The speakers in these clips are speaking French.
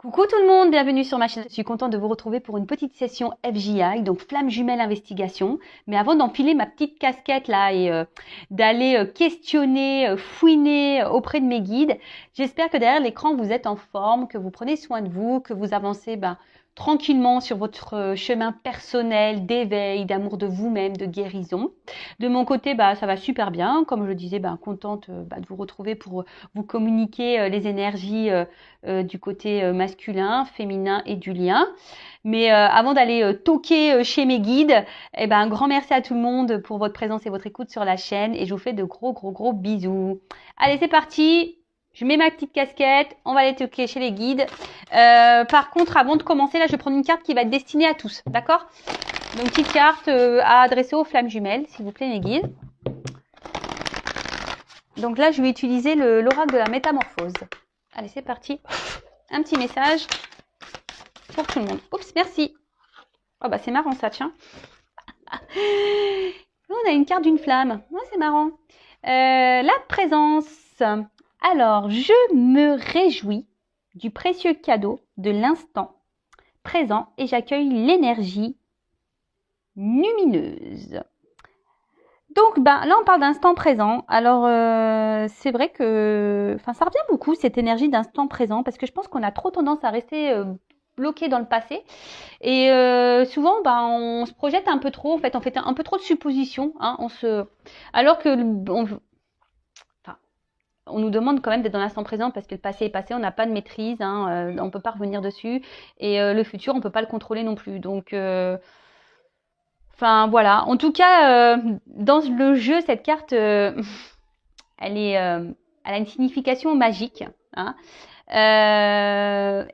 Coucou tout le monde, bienvenue sur ma chaîne. Je suis contente de vous retrouver pour une petite session FJI, donc flamme jumelle investigation. Mais avant d'enfiler ma petite casquette là et d'aller questionner, fouiner auprès de mes guides, j'espère que derrière l'écran vous êtes en forme, que vous prenez soin de vous, que vous avancez tranquillement sur votre chemin personnel d'éveil, d'amour de vous-même, de guérison. De mon côté, ça va super bien. Comme je le disais, contente de vous retrouver pour vous communiquer les énergies du côté masculin, féminin et du lien. Mais avant d'aller toquer chez mes guides, un grand merci à tout le monde pour votre présence et votre écoute sur la chaîne. Et je vous fais de gros bisous. Allez, c'est parti. Je mets ma petite casquette, on va aller toquer chez les guides. Par contre, avant de commencer, là, je vais prendre une carte qui va être destinée à tous, d'accord? Donc, petite carte à adresser aux flammes jumelles, s'il vous plaît, mes guides. Donc là, je vais utiliser l'oracle de la métamorphose. Allez, c'est parti. Un petit message pour tout le monde. Oups, merci. Oh, c'est marrant ça, tiens. On a une carte d'une flamme. Oh, c'est marrant. La présence. Alors, je me réjouis du précieux cadeau de l'instant présent et j'accueille l'énergie lumineuse. Donc, là, on parle d'instant présent. Alors, c'est vrai que ça revient beaucoup, cette énergie d'instant présent, parce que je pense qu'on a trop tendance à rester bloqué dans le passé. Et souvent, on se projette un peu trop. En fait, on fait un peu trop de suppositions. Hein, alors que on nous demande quand même d'être dans l'instant présent parce que le passé est passé, on n'a pas de maîtrise, hein, on ne peut pas revenir dessus. Et le futur, on ne peut pas le contrôler non plus. Donc, voilà. En tout cas, dans le jeu, cette carte, elle a une signification magique. Hein.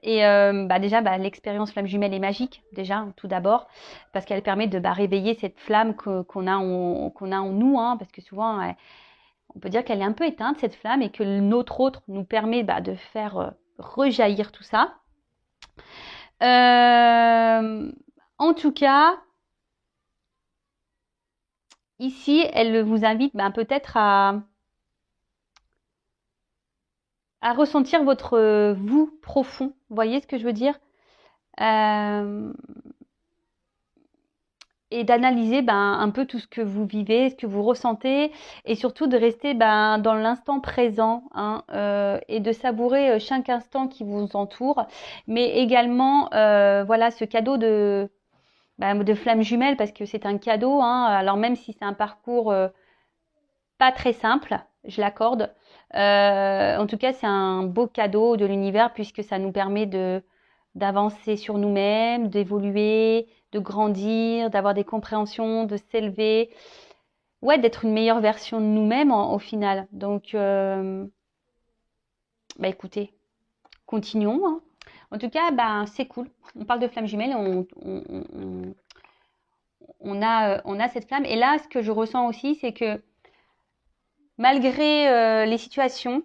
Déjà, l'expérience flamme jumelle est magique, déjà, tout d'abord, parce qu'elle permet de réveiller cette flamme qu'on a en nous, hein, parce que souvent, on peut dire qu'elle est un peu éteinte, cette flamme, et que notre autre nous permet de faire rejaillir tout ça. En tout cas, ici, elle vous invite peut-être à ressentir votre vous profond. Vous voyez ce que je veux dire? Et d'analyser un peu tout ce que vous vivez, ce que vous ressentez, et surtout de rester dans l'instant présent, hein, et de savourer chaque instant qui vous entoure, mais également voilà, ce cadeau de flamme jumelle, parce que c'est un cadeau, hein, alors même si c'est un parcours pas très simple, je l'accorde, en tout cas c'est un beau cadeau de l'univers, puisque ça nous permet d'avancer sur nous-mêmes, d'évoluer, de grandir, d'avoir des compréhensions, de s'élever, ouais, d'être une meilleure version de nous-mêmes au final. Donc, écoutez, continuons. Hein. En tout cas, c'est cool. On parle de flamme jumelle, on a cette flamme. Et là, ce que je ressens aussi, c'est que malgré les situations,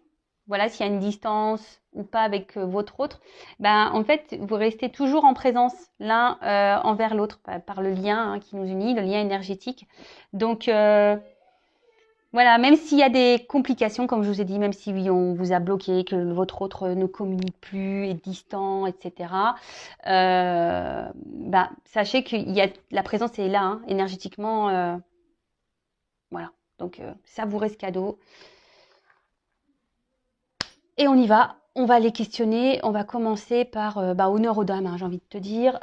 voilà, s'il y a une distance ou pas avec votre autre, en fait, vous restez toujours en présence l'un envers l'autre par le lien, hein, qui nous unit, le lien énergétique. Donc, voilà, même s'il y a des complications, comme je vous ai dit, même si on vous a bloqué, que votre autre ne communique plus, est distant, etc., sachez que la présence est là, hein, énergétiquement. Voilà, donc savourez ce cadeau. Et on y va, on va les questionner, on va commencer par honneur aux dames, hein, j'ai envie de te dire.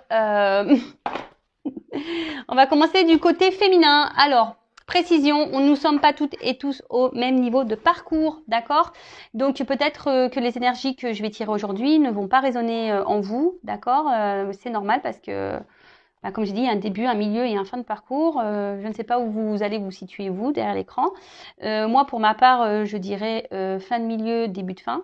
On va commencer du côté féminin. Alors, précision, nous ne sommes pas toutes et tous au même niveau de parcours, d'accord? Donc peut-être que les énergies que je vais tirer aujourd'hui ne vont pas résonner en vous, d'accord? C'est normal parce que, comme j'ai dit, il y a un début, un milieu et un fin de parcours. Je ne sais pas où vous allez vous situer, vous, derrière l'écran. Moi, pour ma part, je dirais fin de milieu, début de fin.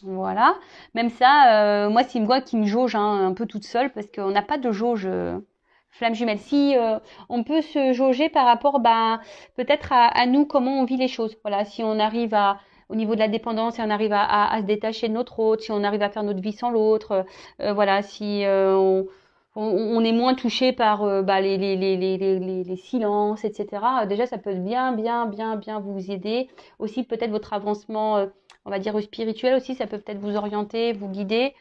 Voilà. Même ça, moi, c'est moi qui me jauge, hein, un peu toute seule, parce qu'on n'a pas de jauge flamme jumelle. Si on peut se jauger par rapport, peut-être à nous, comment on vit les choses. Voilà. Si on arrive au niveau de la dépendance, si on arrive à se détacher de notre autre, si on arrive à faire notre vie sans l'autre, voilà. Si on est moins touché par les silences, etc. Déjà, ça peut bien vous aider. Aussi, peut-être votre avancement, on va dire spirituel aussi, ça peut peut-être vous orienter, vous guider.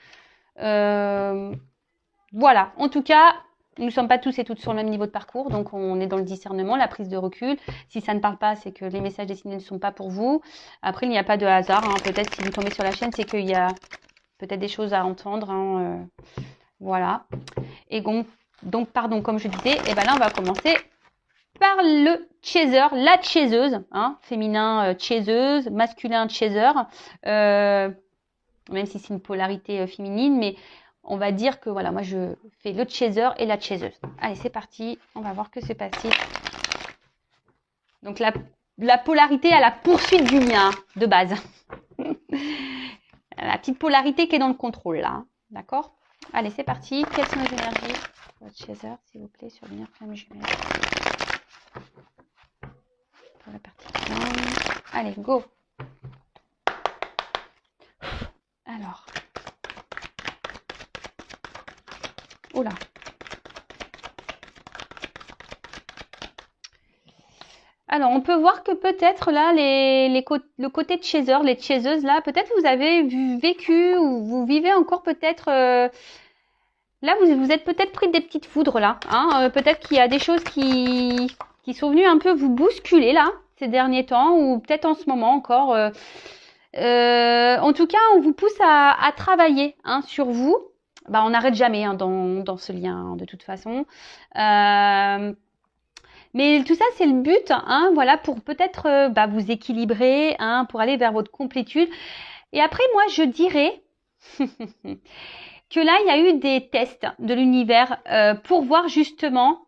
Voilà, en tout cas, nous ne sommes pas tous et toutes sur le même niveau de parcours, donc on est dans le discernement, la prise de recul. Si ça ne parle pas, c'est que les messages destinés ne sont pas pour vous. Après, il n'y a pas de hasard, hein. Peut-être si vous tombez sur la chaîne, c'est qu'il y a peut-être des choses à entendre, hein, voilà. Et donc, pardon, comme je disais, et ben là, on va commencer par le chaser, la chaiseuse, hein, féminin chaiseuse, masculin chaser, même si c'est une polarité féminine, mais on va dire que voilà, moi je fais le chaser et la chaiseuse. Allez, c'est parti, on va voir que c'est passé. Donc la polarité à la poursuite du mien, de base. La petite polarité qui est dans le contrôle là, d'accord? Allez, c'est parti. Quelles sont les énergies? Votre chaser, s'il vous plaît, sur lumière flamme jumelle. Pour la partie flamme. Allez, go. Alors. Oula. Alors, on peut voir que peut-être là, le côté de chaser, les chaiseuses là, peut-être vous avez vécu ou vous vivez encore peut-être... là, vous êtes peut-être pris des petites foudres là. Hein, peut-être qu'il y a des choses qui sont venues un peu vous bousculer là, ces derniers temps, ou peut-être en ce moment encore. En tout cas, on vous pousse à travailler hein, sur vous. Bah, on n'arrête jamais hein, dans ce lien, hein, de toute façon. Mais tout ça, c'est le but, hein, voilà, pour peut-être vous équilibrer, hein, pour aller vers votre complétude. Et après, moi, je dirais que là, il y a eu des tests de l'univers pour voir justement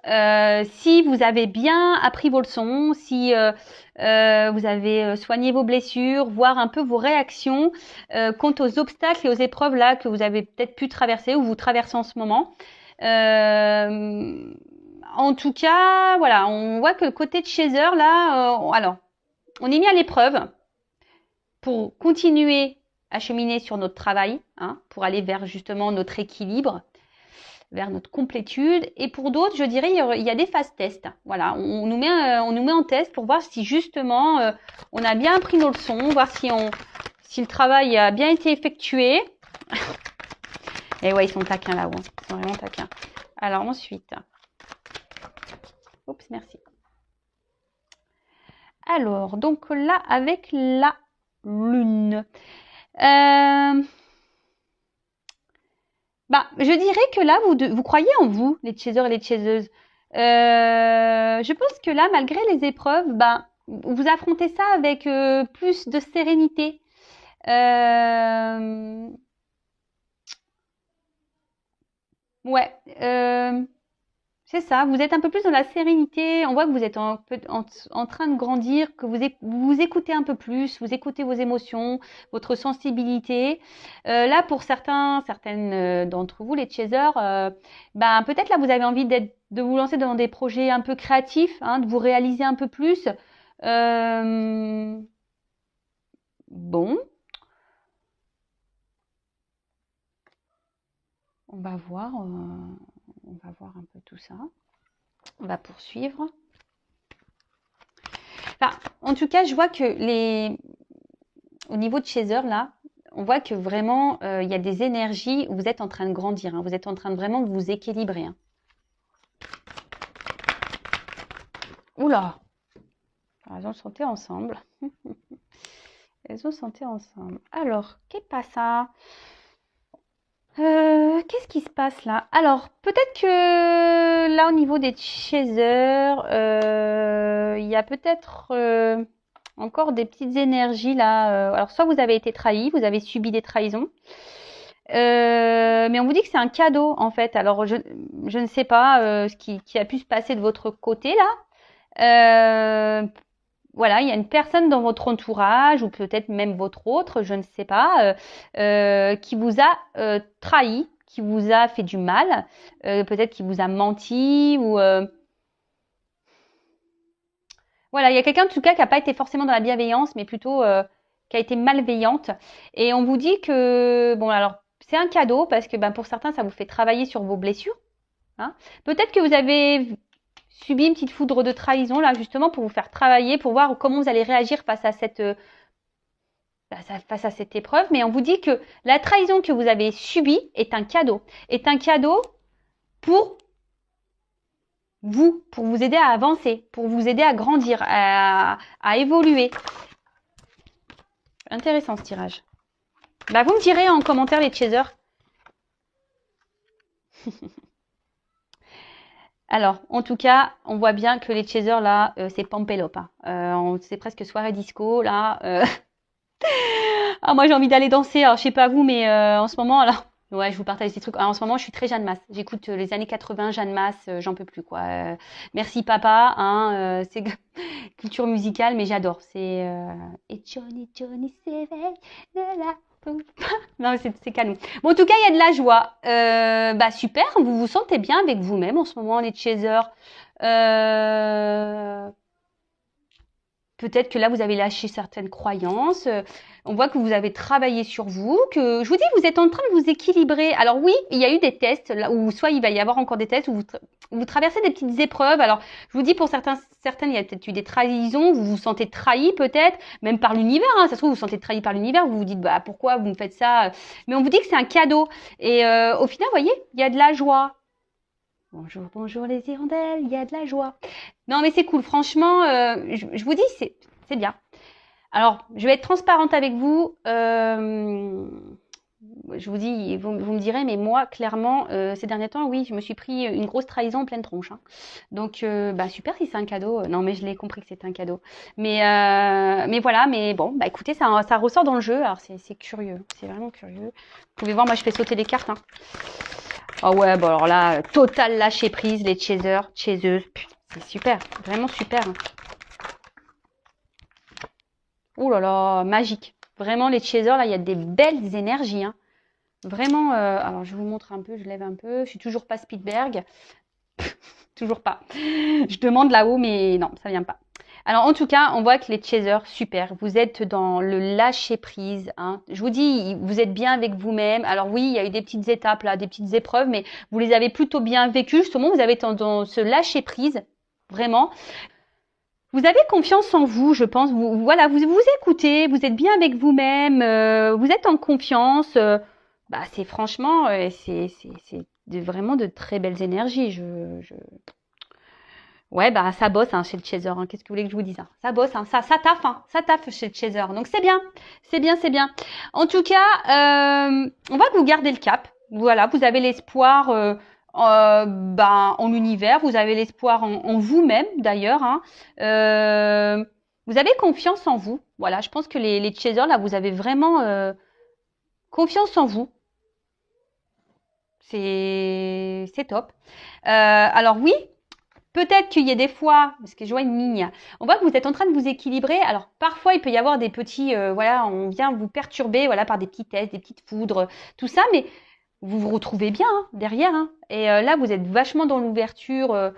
si vous avez bien appris vos leçons, si vous avez soigné vos blessures, voir un peu vos réactions quant aux obstacles et aux épreuves là que vous avez peut-être pu traverser ou vous traversez en ce moment. En tout cas, voilà, on voit que le côté de chaser là, alors, on est mis à l'épreuve pour continuer à cheminer sur notre travail, hein, pour aller vers justement notre équilibre, vers notre complétude. Et pour d'autres, je dirais, il y a des phases tests. Voilà, on nous met en test pour voir si justement on a bien appris nos leçons, voir si le travail a bien été effectué. Et ouais, ils sont taquins là-haut, hein. Ils sont vraiment taquins. Alors ensuite, oups, merci. Alors, donc là, avec la lune. Je dirais que là, vous croyez en vous, les chasers et les chaseuses. Je pense que là, malgré les épreuves, vous affrontez ça avec plus de sérénité. Ouais. C'est ça, vous êtes un peu plus dans la sérénité. On voit que vous êtes en train de grandir, que vous écoutez un peu plus, vous écoutez vos émotions, votre sensibilité. Là, pour certaines d'entre vous, les chasers, peut-être là, vous avez envie de vous lancer dans des projets un peu créatifs, hein, de vous réaliser un peu plus. Bon. On va voir un peu tout ça. On va poursuivre. En tout cas, je vois que au niveau de chaser, là, on voit que vraiment, il y a des énergies où vous êtes en train de grandir. Hein, vous êtes en train de vraiment vous équilibrer. Hein. Oula! Elles ont chanté ensemble. Elles ont chanté ensemble. Alors, qu'est-ce ça? Qu'est-ce qui se passe là? Alors, peut-être que là, au niveau des chasers, il y a peut-être encore des petites énergies là. Alors, soit vous avez été trahi, vous avez subi des trahisons. Mais on vous dit que c'est un cadeau en fait. Alors, je ne sais pas ce qui a pu se passer de votre côté là. Voilà, il y a une personne dans votre entourage ou peut-être même votre autre, je ne sais pas, qui vous a trahi, qui vous a fait du mal, peut-être qui vous a menti ou voilà, il y a quelqu'un en tout cas qui n'a pas été forcément dans la bienveillance, mais plutôt qui a été malveillante. Et on vous dit que bon, alors c'est un cadeau parce que pour certains ça vous fait travailler sur vos blessures. Hein. Peut-être que vous avez subi une petite foudre de trahison là justement pour vous faire travailler, pour voir comment vous allez réagir face à cette face à cette épreuve, mais on vous dit que la trahison que vous avez subie est un cadeau pour vous, pour vous aider à avancer, pour vous aider à grandir, à évoluer. Intéressant ce tirage. Bah, vous me direz en commentaire les chasers. Alors, en tout cas, on voit bien que les chasers là, c'est Pampelope. Hein. C'est presque soirée disco là. Ah, moi j'ai envie d'aller danser. Alors, je sais pas vous, mais en ce moment, là, ouais, je vous partage des trucs. Alors, en ce moment, je suis très Jeanne Masse. J'écoute les années 80, Jeanne Masse, j'en peux plus quoi. Merci papa, hein, c'est culture musicale, mais j'adore. C'est et Johnny s'éveille de la non, c'est canon. Bon, en tout cas, il y a de la joie. Bah super, vous vous sentez bien avec vous-même en ce moment, les chasers. Peut-être que là, vous avez lâché certaines croyances. On voit que vous avez travaillé sur vous, que je vous dis, vous êtes en train de vous équilibrer. Alors oui, il y a eu des tests, là, où soit il va y avoir encore des tests, où vous traversez des petites épreuves. Alors, je vous dis, pour certaines, il y a peut-être eu des trahisons, vous vous sentez trahi peut-être, même par l'univers. Hein. Ça se trouve, vous vous sentez trahi par l'univers, vous vous dites, bah pourquoi vous me faites ça? Mais on vous dit que c'est un cadeau. Et au final, vous voyez, il y a de la joie. Bonjour, bonjour les hirondelles, il y a de la joie. Non mais c'est cool, franchement, je vous dis, c'est bien. Alors, je vais être transparente avec vous. Je vous dis, vous me direz, mais moi, clairement, ces derniers temps, oui, je me suis pris une grosse trahison en pleine tronche. Hein. Donc, bah super si c'est un cadeau. Non mais je l'ai compris que c'était un cadeau. Mais voilà, mais bon, bah écoutez, ça ressort dans le jeu. Alors c'est curieux, c'est vraiment curieux. Vous pouvez voir, moi je fais sauter les cartes. Hein. Oh ouais, bon alors là, total lâcher prise, les chasers, chaseuses, c'est super, vraiment super. Hein. Oh là là, magique. Vraiment, les chasers, là, il y a des belles énergies. Hein. Vraiment, alors je vous montre un peu, je lève un peu. Je suis toujours pas Spielberg. Toujours pas. Je demande là-haut, mais non, ça vient pas. Alors, en tout cas, on voit que les chasers, super. Vous êtes dans le lâcher-prise. Hein. Je vous dis, vous êtes bien avec vous-même. Alors oui, il y a eu des petites étapes, là, des petites épreuves, mais vous les avez plutôt bien vécues. Justement, vous avez dans ce lâcher-prise, vraiment. Vous avez confiance en vous, je pense. Voilà, vous écoutez, vous êtes bien avec vous-même, vous êtes en confiance. Bah, c'est franchement, c'est vraiment de très belles énergies. Ouais, bah ça bosse hein, chez le chaser. Hein. Qu'est-ce que vous voulez que je vous dise hein. Ça bosse, hein. Ça taffe chez le chaser. Donc c'est bien, c'est bien, c'est bien. En tout cas, on voit que vous gardez le cap. Voilà, vous avez l'espoir en l'univers, vous avez l'espoir en vous-même d'ailleurs. Hein. Vous avez confiance en vous. Voilà, je pense que les chasers là, vous avez vraiment confiance en vous. C'est top. Alors oui. Peut-être qu'il y a des fois, parce que je vois une ligne, on voit que vous êtes en train de vous équilibrer. Alors parfois il peut y avoir des petits, voilà, on vient vous perturber, voilà, par des petits tests, des petites foudres, tout ça, mais vous vous retrouvez bien hein, derrière. Hein. Et là vous êtes vachement dans l'ouverture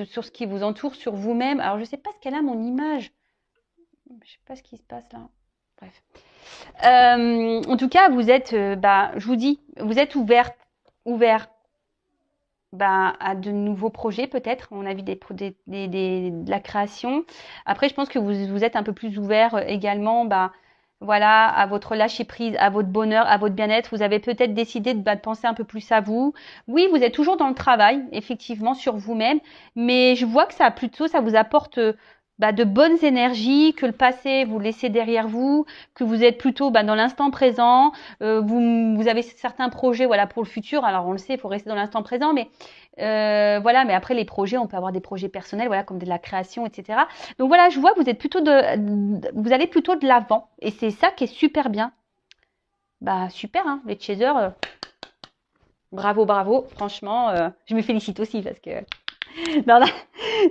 sur ce qui vous entoure, sur vous-même. Alors je sais pas ce qu'elle a mon image, je sais pas ce qui se passe là. Bref. En tout cas vous êtes, je vous dis, vous êtes ouvert à de nouveaux projets peut-être. On a vu de la création. Après, je pense que vous êtes un peu plus ouvert également voilà, à votre lâcher prise, à votre bonheur, à votre bien-être. Vous avez peut-être décidé de penser un peu plus à vous. Oui, vous êtes toujours dans le travail, effectivement, sur vous-même. Mais je vois que ça vous apporte de bonnes énergies, que le passé vous laissez derrière vous, que vous êtes plutôt dans l'instant présent. Vous avez certains projets voilà pour le futur. Alors on le sait, il faut rester dans l'instant présent, mais voilà. Mais après les projets, on peut avoir des projets personnels, voilà comme de la création, etc. Donc voilà, je vois que vous êtes plutôt vous allez plutôt de l'avant, et c'est ça qui est super bien. Bah super, hein, les chasers. Bravo, bravo. Franchement, je me félicite aussi parce que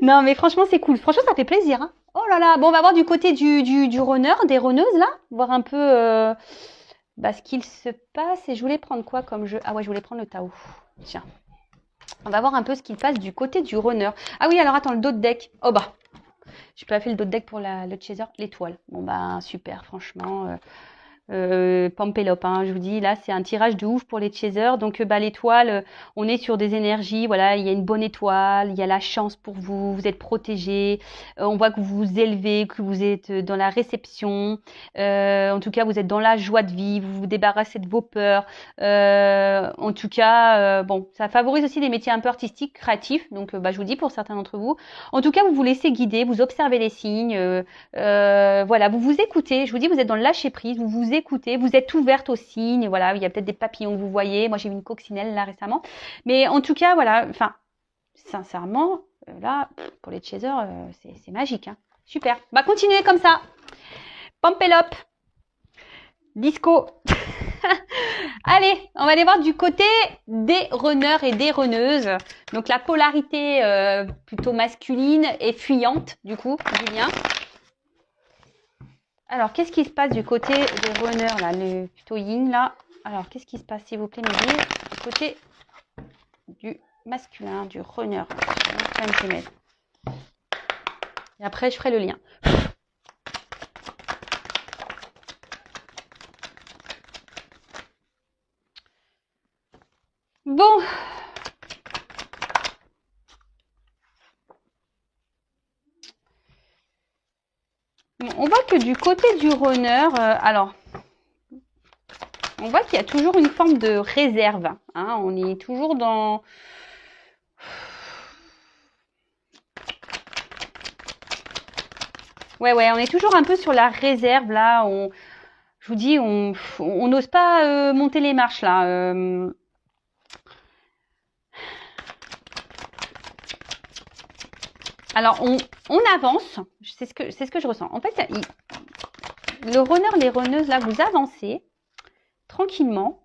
non, mais franchement, c'est cool. Franchement, ça fait plaisir. Hein. Oh là là. Bon, on va voir du côté du runner, des runneuses, là. Voir un peu ce qu'il se passe. Et je voulais prendre quoi comme jeu? Ah ouais, je voulais prendre le Tao. Tiens. On va voir un peu ce qu'il passe du côté du runner. Ah oui, alors attends, le dos de deck. Oh bah. J'ai pas fait le dos de deck pour le chaser. L'étoile. Bon, bah, super, franchement. Pampelop, hein, je vous dis, là, c'est un tirage de ouf pour les chasers. Donc, l'étoile, on est sur des énergies. Voilà, il y a une bonne étoile, il y a la chance pour vous, vous êtes protégé. On voit que vous vous élevez, que vous êtes dans la réception. En tout cas, vous êtes dans la joie de vivre, vous vous débarrassez de vos peurs. En tout cas, bon, ça favorise aussi des métiers un peu artistiques, créatifs. Donc, je vous dis, pour certains d'entre vous. En tout cas, vous vous laissez guider, vous observez les signes. Voilà, vous vous écoutez. Je vous dis, vous êtes dans le lâcher prise, vous vous écoutez, vous êtes ouverte aux signes. Voilà, il y a peut-être des papillons que vous voyez. Moi, j'ai vu une coccinelle là récemment. Mais en tout cas, voilà, enfin, sincèrement, là, pour les chasers, c'est magique. Hein. Super. Bah, continuez comme ça. Pampelop. Disco. Allez, on va aller voir du côté des runners et des runneuses. Donc, la polarité plutôt masculine et fuyante, du coup, du lien. Alors, qu'est-ce qui se passe du côté des runners, là, le plutôt yin, là? Alors, qu'est-ce qui se passe, s'il vous plaît, me dire, du côté du masculin, du runner. Et après, je ferai le lien. Bon. On voit que du côté du runner, alors, on voit qu'il y a toujours une forme de réserve. Hein, on est toujours dans... Ouais, on est toujours un peu sur la réserve, là. Je vous dis, on n'ose pas monter les marches, là. Alors, on avance. C'est ce que je ressens. En fait, le runner, les runneuses, là, vous avancez tranquillement.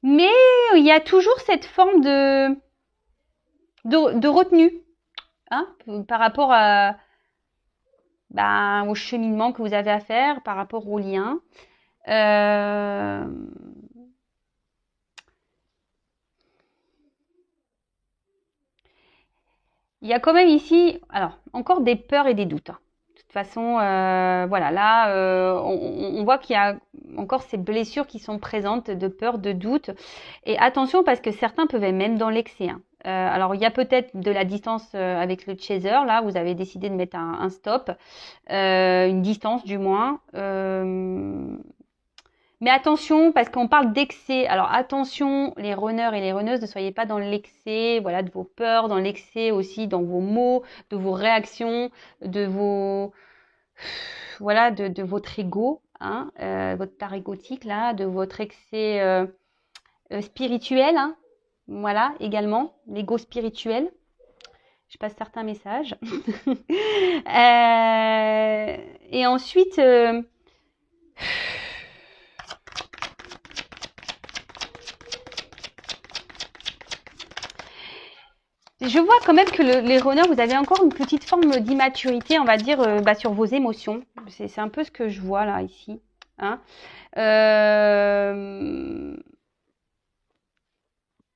Mais il y a toujours cette forme de retenue hein, par rapport au cheminement que vous avez à faire, par rapport au lien. Il y a quand même ici, alors, encore des peurs et des doutes. Hein. De toute façon, voilà, là, on voit qu'il y a encore ces blessures qui sont présentes de peur, de doute. Et attention, parce que certains peuvent être même dans l'excès. Hein. Alors, il y a peut-être de la distance avec le chaser. Là, vous avez décidé de mettre un stop, une distance du moins. Mais attention, parce qu'on parle d'excès. Alors attention, les runners et les runneuses, ne soyez pas dans l'excès, voilà, de vos peurs, dans l'excès aussi, dans vos mots, de vos réactions, de vos, voilà, de votre ego, hein, votre part égotique là, de votre excès spirituel, hein, voilà, également, l'ego spirituel. Je passe certains messages. Et ensuite. Je vois quand même que les runners, vous avez encore une petite forme d'immaturité, on va dire, sur vos émotions. C'est un peu ce que je vois là, ici. Hein.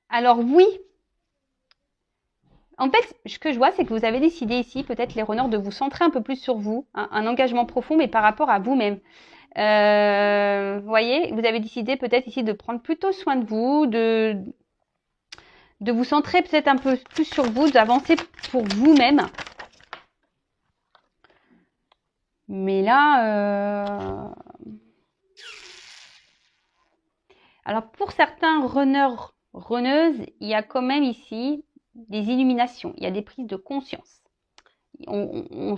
Alors oui. En fait, ce que je vois, c'est que vous avez décidé ici, peut-être les runners, de vous centrer un peu plus sur vous. Hein, un engagement profond, mais par rapport à vous-même. Vous voyez, vous avez décidé peut-être ici de prendre plutôt soin de vous, de vous centrer peut-être un peu plus sur vous, d'avancer pour vous-même. Mais là, alors pour certains runners, runneuses, il y a quand même ici des illuminations, il y a des prises de conscience. Il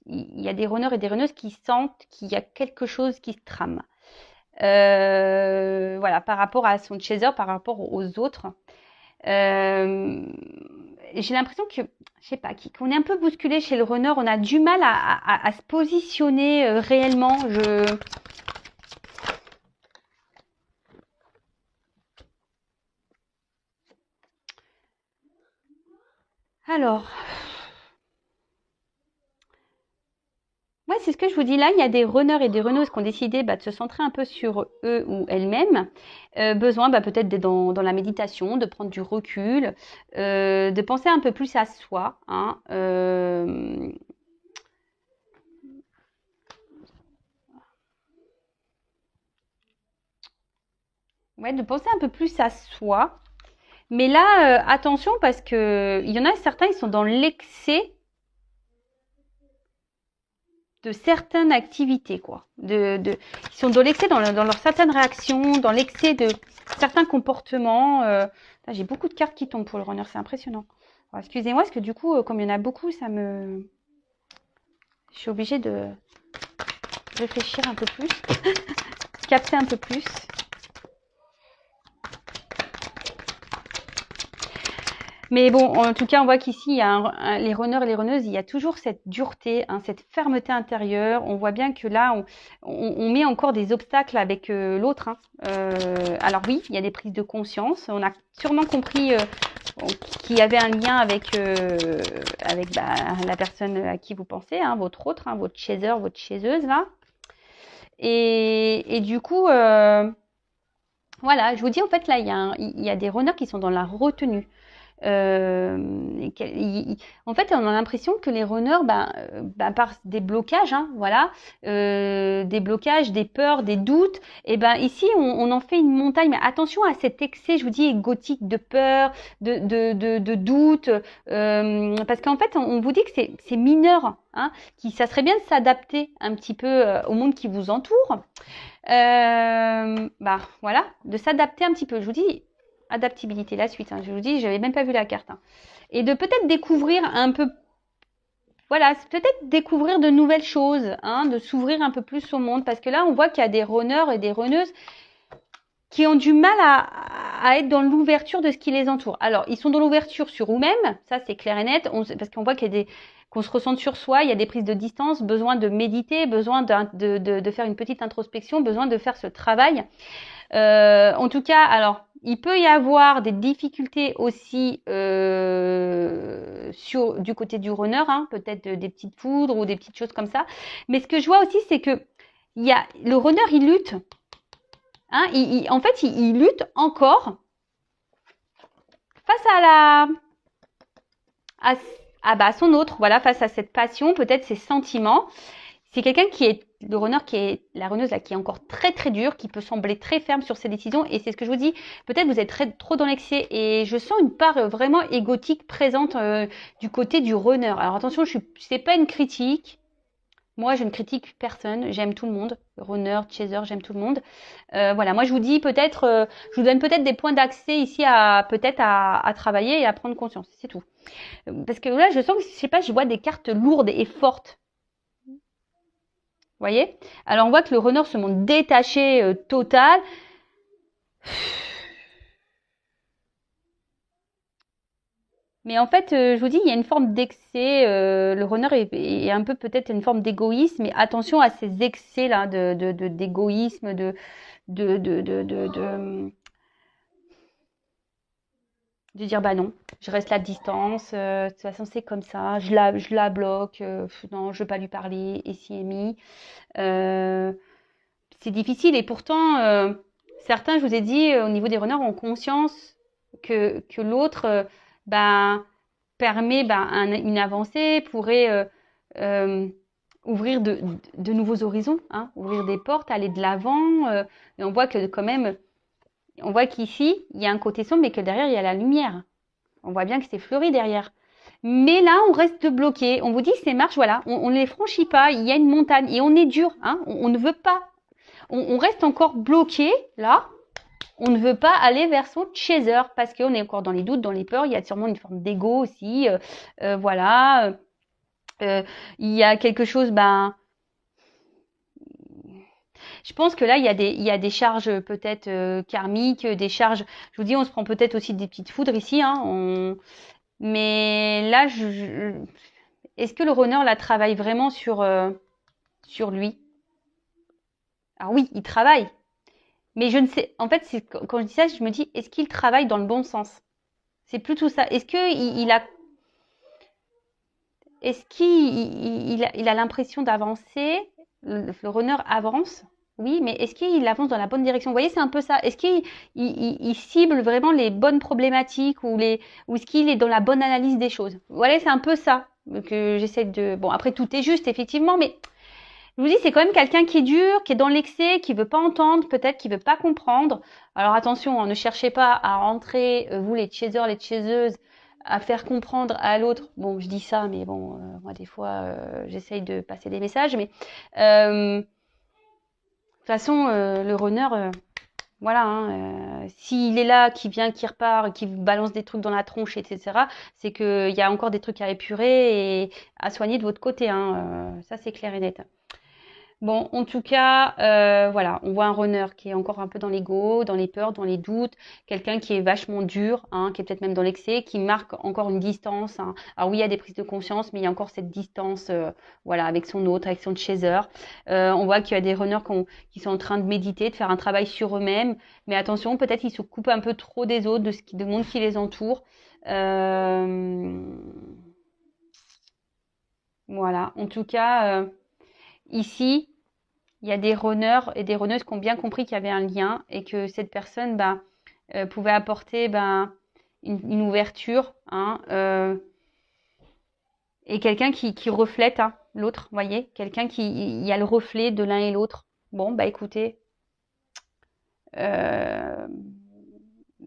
y a des runners et des runneuses qui sentent qu'il y a quelque chose qui se trame. Voilà, par rapport à son chaser, par rapport aux autres. J'ai l'impression que, je sais pas, qu'on est un peu bousculé chez le runner. On a du mal à se positionner réellement. Alors, ouais, c'est ce que je vous dis là. Il y a des runners et des runneuses qui ont décidé de se centrer un peu sur eux ou elles-mêmes. Besoin peut-être d'être dans la méditation, de prendre du recul, de penser un peu plus à soi. Hein, ouais, de penser un peu plus à soi. Mais là, attention parce que il y en a certains, ils sont dans l'excès de certaines activités, quoi. Ils sont dans l'excès dans leurs certaines réactions, dans l'excès de certains comportements. J'ai beaucoup de cartes qui tombent pour le runner, c'est impressionnant. Alors, excusez-moi, parce que du coup, comme il y en a beaucoup, je suis obligée de réfléchir un peu plus, capter un peu plus. Mais bon, en tout cas, on voit qu'ici, il y a les runners et les runneuses, il y a toujours cette dureté, hein, cette fermeté intérieure. On voit bien que là, on met encore des obstacles avec l'autre. Hein. Alors oui, il y a des prises de conscience. On a sûrement compris qu'il y avait un lien avec la personne à qui vous pensez, hein, votre autre, hein, votre chaser, votre chaiseuse, là. Et du coup, voilà, je vous dis, en fait, là, il y a des runners qui sont dans la retenue. En fait, on a l'impression que les runners, par des blocages, hein, voilà, des blocages, des peurs, des doutes, et ben ici, on en fait une montagne. Mais attention à cet excès, je vous dis, égotique de peur, de doute, parce qu'en fait, on vous dit que c'est mineur, hein, ça serait bien de s'adapter un petit peu au monde qui vous entoure. Voilà, de s'adapter un petit peu. Je vous dis. Adaptabilité, la suite. Hein. Je vous dis, j'avais même pas vu la carte. Hein. Et de peut-être découvrir un peu, voilà, peut-être découvrir de nouvelles choses, hein, de s'ouvrir un peu plus au monde. Parce que là, on voit qu'il y a des runners et des runneuses qui ont du mal à être dans l'ouverture de ce qui les entoure. Alors, ils sont dans l'ouverture sur eux-mêmes, ça c'est clair et net, parce qu'on voit qu'il y a qu'on se ressent sur soi, il y a des prises de distance, besoin de méditer, besoin de faire une petite introspection, besoin de faire ce travail. En tout cas, alors, il peut y avoir des difficultés aussi du côté du runner, hein, peut-être des petites foudres ou des petites choses comme ça. Mais ce que je vois aussi, c'est que le runner, il lutte. Hein, en fait, il lutte encore face à son autre, voilà, face à cette passion, peut-être ses sentiments. C'est quelqu'un le runner la runneuse là, qui est encore très très dure, qui peut sembler très ferme sur ses décisions. Et c'est ce que je vous dis, peut-être vous êtes trop dans l'excès. Et je sens une part vraiment égotique présente du côté du runner. Alors attention, c'est pas une critique. Moi, je ne critique personne, j'aime tout le monde. Runner, chaser, j'aime tout le monde. Voilà, moi je vous dis peut-être, je vous donne peut-être des points d'accès ici à travailler et à prendre conscience, c'est tout. Parce que là, je sens que, je sais pas, je vois des cartes lourdes et fortes. Vous voyez? Alors on voit que le runner se montre détaché total. Mais en fait, je vous dis, il y a une forme d'excès. Le runner est un peu peut-être une forme d'égoïsme. Mais attention à ces excès là d'égoïsme, de dire bah non, je reste à distance. De toute façon, c'est comme ça. Je la bloque. Non, je veux pas lui parler. Et si Amy, c'est difficile. Et pourtant, certains, je vous ai dit, au niveau des runners, ont conscience que l'autre, permet une avancée, pourrait ouvrir de nouveaux horizons, hein, ouvrir des portes, aller de l'avant. Et on voit que quand même, on voit qu'ici, il y a un côté sombre, mais que derrière, il y a la lumière. On voit bien que c'est fleuri derrière. Mais là, on reste bloqué. On vous dit, ces marches, voilà, on ne les franchit pas. Il y a une montagne et on est dur. Hein, on ne veut pas. On reste encore bloqué, là. On ne veut pas aller vers son chaser parce qu'on est encore dans les doutes, dans les peurs. Il y a sûrement une forme d'ego aussi. Voilà. Il y a quelque chose, je pense que là, il y a des charges peut-être karmiques, des charges. Je vous dis, on se prend peut-être aussi des petites foudres ici. Hein, mais là, est-ce que le runner là travaille vraiment sur lui? Alors oui, il travaille. Mais je ne sais, en fait, quand je dis ça, je me dis, est-ce qu'il travaille dans le bon sens? C'est plutôt ça. Est-ce qu'il a l'impression d'avancer? Le runner avance, oui, mais est-ce qu'il avance dans la bonne direction? Vous voyez, c'est un peu ça. Est-ce qu'il cible vraiment les bonnes problématiques ou est-ce qu'il est dans la bonne analyse des choses? Voilà, c'est un peu ça que j'essaie de. Bon, après tout est juste effectivement, mais Je vous dis, c'est quand même quelqu'un qui est dur, qui est dans l'excès, qui veut pas entendre, peut-être qui veut pas comprendre. Alors attention, hein, ne cherchez pas à rentrer, vous les chasers, les chaseuses, à faire comprendre à l'autre. Bon, je dis ça, mais bon, moi des fois, j'essaye de passer des messages, mais de toute façon, le runner, voilà, hein, s'il est là, qui vient, qui repart, qui vous balance des trucs dans la tronche, etc., c'est qu'il y a encore des trucs à épurer et à soigner de votre côté, hein, ça c'est clair et net. Bon, en tout cas, voilà, on voit un runner qui est encore un peu dans l'ego, dans les peurs, dans les doutes, quelqu'un qui est vachement dur, hein, qui est peut-être même dans l'excès, qui marque encore une distance, hein. Alors oui, il y a des prises de conscience, mais il y a encore cette distance, voilà, avec son autre, avec son chaser. On voit qu'il y a des runners qui sont en train de méditer, de faire un travail sur eux-mêmes, mais attention, peut-être ils se coupent un peu trop des autres, du monde qui les entoure. Voilà, en tout cas, ici. Il y a des runners et des runneuses qui ont bien compris qu'il y avait un lien et que cette personne pouvait apporter une ouverture, hein, et quelqu'un qui reflète, hein, l'autre, vous voyez, quelqu'un il y a le reflet de l'un et l'autre. Bon, bah écoutez, euh,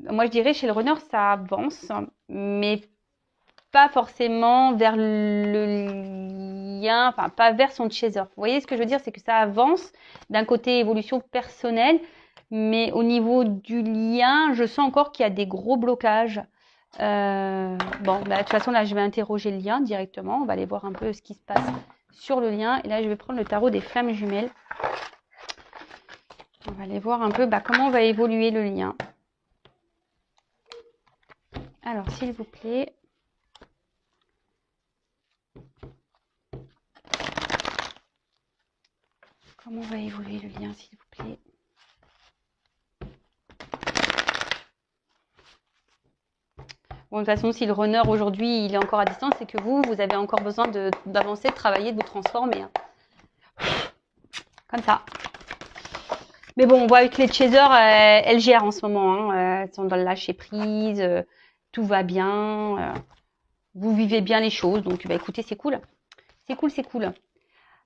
moi je dirais chez le runner ça avance, mais pas forcément vers le lien, enfin pas vers son chaser. Vous voyez ce que je veux dire, c'est que ça avance d'un côté évolution personnelle, mais au niveau du lien, je sens encore qu'il y a des gros blocages. Bon, bah, de toute façon là, je vais interroger le lien directement. On va aller voir un peu ce qui se passe sur le lien. Et là, je vais prendre le tarot des flammes jumelles. On va aller voir un peu comment va évoluer le lien. Alors, s'il vous plaît. Comment va évoluer le lien, s'il vous plaît? Bon, de toute façon, si le runner aujourd'hui il est encore à distance, c'est que vous avez encore besoin d'avancer, de travailler, de vous transformer, hein. Comme ça. Mais bon, on voit avec les chasers, elles gèrent en ce moment, hein, elles sont dans le lâcher prise, tout va bien, vous vivez bien les choses, donc bah écoutez, c'est cool. C'est cool, c'est cool.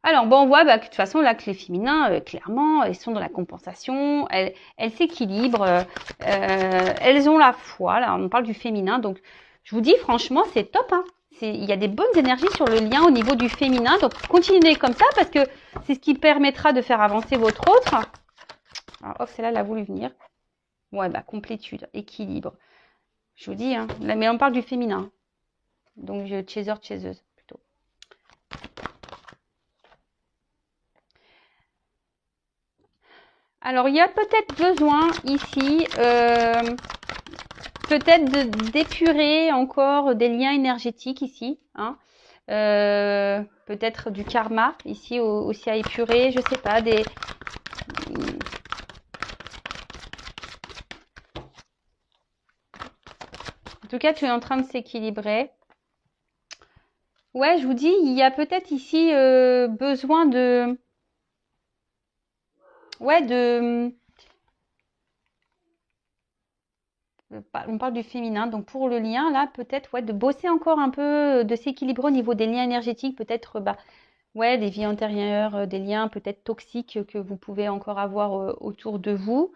Alors, bon, on voit que de toute façon, là, que les féminins, clairement, elles sont dans la compensation, elles s'équilibrent, elles ont la foi, là, on parle du féminin, donc je vous dis, franchement, c'est top, hein. Il y a des bonnes énergies sur le lien au niveau du féminin, donc continuez comme ça, parce que c'est ce qui permettra de faire avancer votre autre. Alors, hop, celle-là, elle a voulu venir. Ouais, complétude, équilibre. Je vous dis, hein, là, mais on parle du féminin, donc chaser, chaseuse. Alors, il y a peut-être besoin ici, peut-être d'épurer encore des liens énergétiques ici, hein. Peut-être du karma ici aussi à épurer, je sais pas, En tout cas, tu es en train de s'équilibrer. Ouais, je vous dis, il y a peut-être ici besoin de... Ouais, on parle du féminin, donc pour le lien, là, peut-être, ouais, de bosser encore un peu, de s'équilibrer au niveau des liens énergétiques, peut-être, ouais, des vies antérieures, des liens peut-être toxiques que vous pouvez encore avoir autour de vous.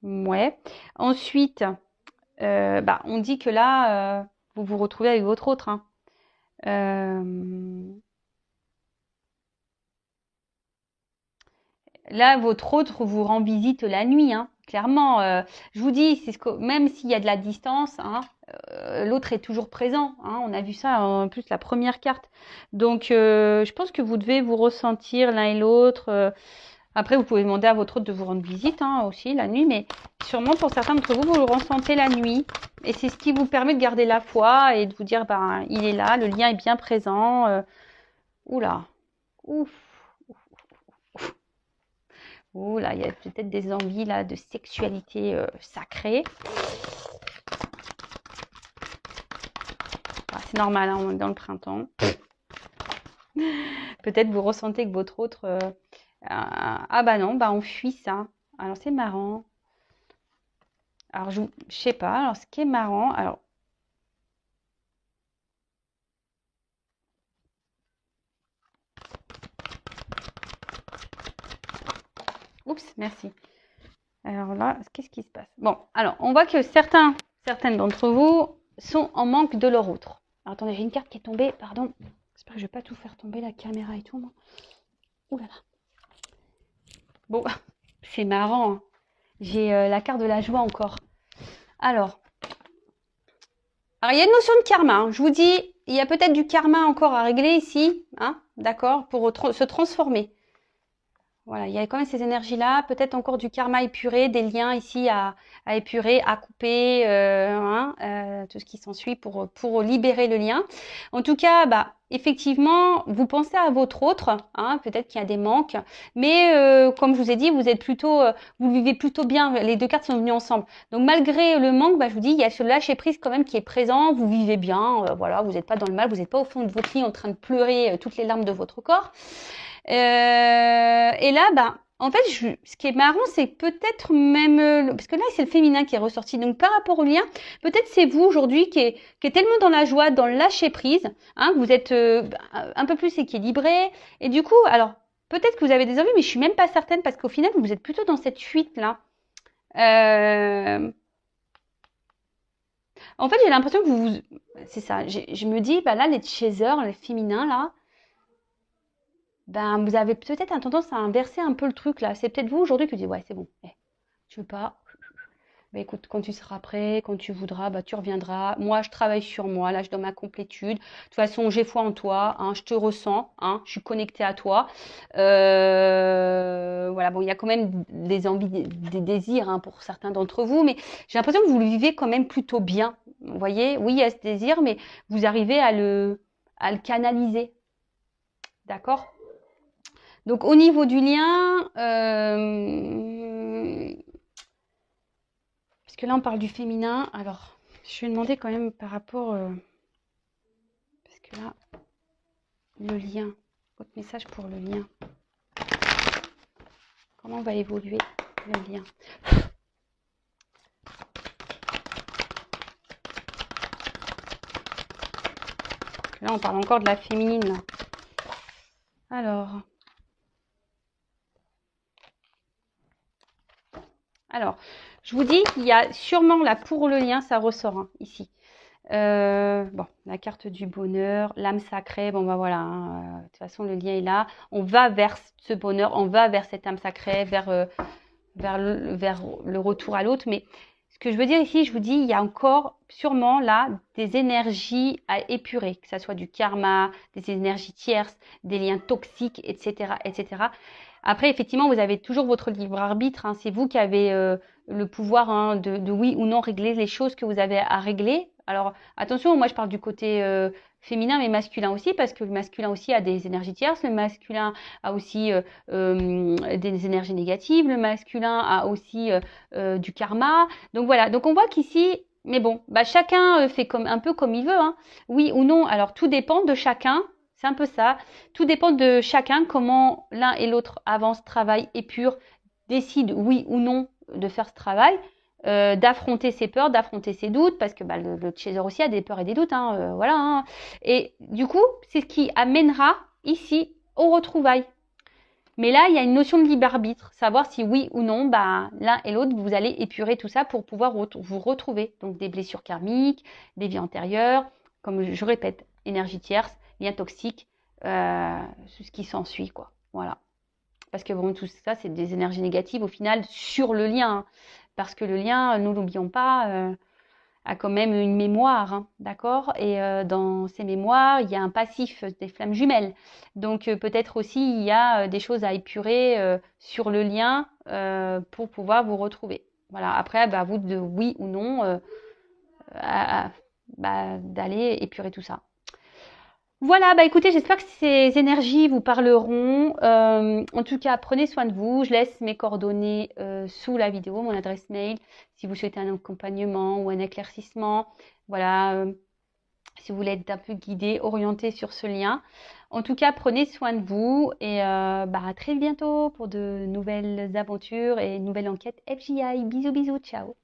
Ouais. Ensuite, on dit que là, vous vous retrouvez avec votre autre, hein. Là, votre autre vous rend visite la nuit, hein. Clairement, je vous dis, même s'il y a de la distance, hein, l'autre est toujours présent, hein. On a vu ça en plus la première carte. Donc, je pense que vous devez vous ressentir l'un et l'autre. Après, vous pouvez demander à votre autre de vous rendre visite, hein, aussi la nuit, mais sûrement pour certains d'entre vous, vous le ressentez la nuit. Et c'est ce qui vous permet de garder la foi et de vous dire, il est là, le lien est bien présent. Oula, ouf. Oh là, il y a peut-être des envies là de sexualité sacrée. C'est normal, hein, on est dans le printemps. Peut-être vous ressentez que votre autre... ah bah non, on fuit ça. Alors c'est marrant. Alors je sais pas. Alors ce qui est marrant, Oups, merci. Alors là, qu'est-ce qui se passe? Bon, alors, on voit que certaines d'entre vous sont en manque de leur autre. Alors, attendez, j'ai une carte qui est tombée, pardon. J'espère que je ne vais pas tout faire tomber, la caméra et tout, moi. Ouh là là. Bon, c'est marrant, hein. J'ai la carte de la joie encore. Alors, il y a une notion de karma, hein. Je vous dis, il y a peut-être du karma encore à régler ici, hein, d'accord, pour se transformer. Voilà, il y a quand même ces énergies-là, peut-être encore du karma épuré, des liens ici à épurer, à couper, tout ce qui s'ensuit pour libérer le lien. En tout cas, effectivement, vous pensez à votre autre, hein, peut-être qu'il y a des manques, mais comme je vous ai dit, vous êtes plutôt, vous vivez plutôt bien. Les deux cartes sont venues ensemble. Donc malgré le manque, je vous dis, il y a ce lâcher prise quand même qui est présent. Vous vivez bien, voilà, vous n'êtes pas dans le mal, vous n'êtes pas au fond de votre lit en train de pleurer toutes les larmes de votre corps. Et là, en fait, ce qui est marrant, c'est peut-être même, parce que là, c'est le féminin qui est ressorti. Donc, par rapport au lien, peut-être c'est vous aujourd'hui qui est tellement dans la joie, dans le lâcher prise, hein, vous êtes un peu plus équilibré. Et du coup, alors, peut-être que vous avez des envies, mais je suis même pas certaine parce qu'au final, vous êtes plutôt dans cette fuite-là. En fait, j'ai l'impression que c'est ça. Je me dis, là, les chasers, les féminins, là, vous avez peut-être un tendance à inverser un peu le truc là. C'est peut-être vous aujourd'hui qui dites ouais, c'est bon. Tu veux pas? Écoute, quand tu seras prêt, quand tu voudras, tu reviendras. Moi, je travaille sur moi. Là, je donne ma complétude. De toute façon, j'ai foi en toi. Hein, je te ressens. Hein, je suis connectée à toi. Voilà. Bon, il y a quand même des envies, des désirs hein, pour certains d'entre vous, mais j'ai l'impression que vous le vivez quand même plutôt bien. Vous voyez? Oui, il y a ce désir, mais vous arrivez à le canaliser. D'accord? Donc au niveau du lien, parce que là on parle du féminin, alors je vais demander quand même par rapport, parce que là, le lien, votre message pour le lien, comment va évoluer le lien? Là on parle encore de la féminine. Là. Alors, je vous dis, il y a sûrement là pour le lien, ça ressort hein, ici. Bon, la carte du bonheur, l'âme sacrée, voilà, hein, de toute façon le lien est là. On va vers ce bonheur, on va vers cette âme sacrée, vers le retour à l'autre. Mais ce que je veux dire ici, je vous dis, il y a encore sûrement là des énergies à épurer, que ça soit du karma, des énergies tierces, des liens toxiques, etc., etc. Après, effectivement, vous avez toujours votre libre arbitre. Hein, c'est vous qui avez le pouvoir hein, de oui ou non régler les choses que vous avez à régler. Alors, attention, moi je parle du côté féminin, mais masculin aussi, parce que le masculin aussi a des énergies tierces. Le masculin a aussi des énergies négatives. Le masculin a aussi du karma. Donc voilà. Donc on voit qu'ici, mais bon, chacun fait un peu comme il veut. Hein. Oui ou non. Alors tout dépend de chacun. C'est un peu ça. Tout dépend de chacun, comment l'un et l'autre avancent, travaillent, épurent, décident oui ou non de faire ce travail, d'affronter ses peurs, d'affronter ses doutes, parce que le chaser aussi a des peurs et des doutes. Hein, voilà. Hein. Et du coup, c'est ce qui amènera ici aux retrouvailles. Mais là, il y a une notion de libre arbitre, savoir si oui ou non, l'un et l'autre, vous allez épurer tout ça pour pouvoir vous retrouver. Donc des blessures karmiques, des vies antérieures, comme je répète, énergie tierce, lien toxique, ce qui s'ensuit, quoi. Voilà. Parce que bon, tout ça, c'est des énergies négatives au final sur le lien. Hein. Parce que le lien, nous l'oublions pas, a quand même une mémoire, hein, d'accord? Et dans ces mémoires, il y a un passif des flammes jumelles. Donc peut-être aussi il y a des choses à épurer sur le lien pour pouvoir vous retrouver. Voilà. Après, à vous de oui ou non d'aller épurer tout ça. Voilà, écoutez, j'espère que ces énergies vous parleront. En tout cas, prenez soin de vous. Je laisse mes coordonnées sous la vidéo, mon adresse mail, si vous souhaitez un accompagnement ou un éclaircissement. Voilà, si vous voulez être un peu guidé, orienté sur ce lien. En tout cas, prenez soin de vous et à très bientôt pour de nouvelles aventures et une nouvelle enquête FJI. Bisous, bisous, ciao.